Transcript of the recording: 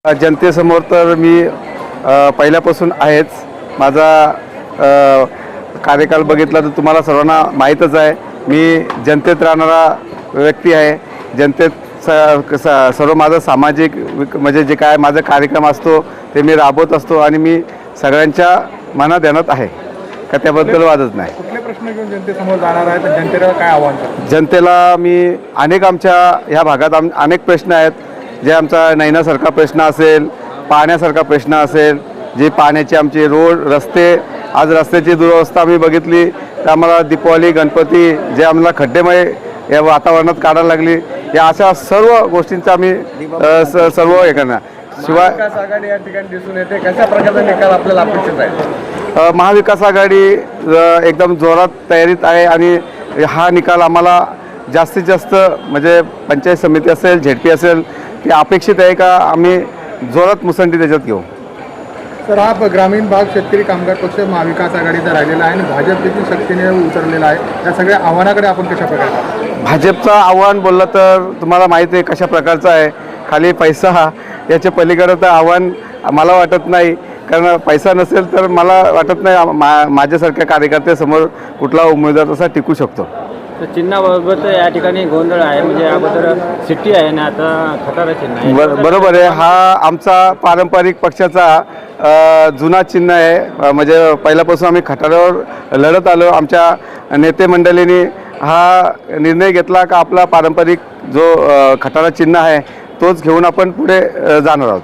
जनतेसमोर तर मी पहिल्यापासून आहेच. माझा कार्यकाल बघितला तर तुम्हाला सर्वांना माहीतच आहे. मी जनतेत राहणारा व्यक्ती आहे. जनतेत सर्व माझं सामाजिक म्हणजे जे काय माझा कार्यक्रम असतो ते मी राबवत असतो आणि मी सगळ्यांच्या मनात ध्यानात आहे का त्याबद्दल वादच नाही. कुठले प्रश्न घेऊन जनतेसमोर जाणार आहे तर जनतेला काय आव्हान करतो? जनतेला मी आमच्या ह्या भागात अनेक प्रश्न आहेत. जे आमचा नैनासारखा प्रश्न असेल, पाण्यासारखा प्रश्न असेल, जे पाण्याचे आमचे रोड रस्ते, आज रस्त्याची दुरवस्था आम्ही बघितली तर आम्हाला दीपावली गणपती जे आम्हाला खड्डेमय या वातावरणात काढायला लागली, या अशा सर्व गोष्टींचा आम्ही सर्व हे करणार. शिवाय महाविकास आघाडी या ठिकाणी दिसून येते, कशा प्रकारचा निकाल आपल्याला अपेक्षित आहे? महाविकास आघाडी एकदम जोरात तयारीत आहे आणि हा निकाल आम्हाला जास्तीत जास्त म्हणजे पंचायत समिती असेल, झेडपी असेल, की अपेक्षित आहे का आम्ही जोरात मुसंडी त्याच्यात घेऊ. तर हा ग्रामीण भाग शेतकरी कामगार पक्ष महाविकास आघाडीचा राहिलेला आहे आणि भाजप देखील शक्तीने उतरलेला आहे. या सगळ्या आव्हानाकडे आपण कशा प्रकारे? भाजपचं आव्हान बोललं तर तुम्हाला माहिती आहे कशा प्रकारचं आहे. खाली पैसा याच्या पलीकडं तर आव्हान मला वाटत नाही, कारण पैसा नसेल तर मला वाटत नाही माझ्यासारख्या कार्यकर्त्यासमोर कुठला उमेदवार तसा टिकू शकतो. तर चिन्हाबाबत या ठिकाणी गोंधळ आहे, म्हणजे अगोदर सिट्टी आहे ना, आता खटारा चिन्ह आहे. बरोबर आहे. हा आमचा पारंपरिक पक्षाचा जुना चिन्ह आहे. म्हणजे पहिल्यापासून आम्ही खटाऱ्यावर लढत आलो. आमच्या नेते मंडळींनी हा निर्णय घेतला का आपला पारंपरिक जो खटारा चिन्ह आहे तोच घेऊन आपण पुढे जाणार आहोत.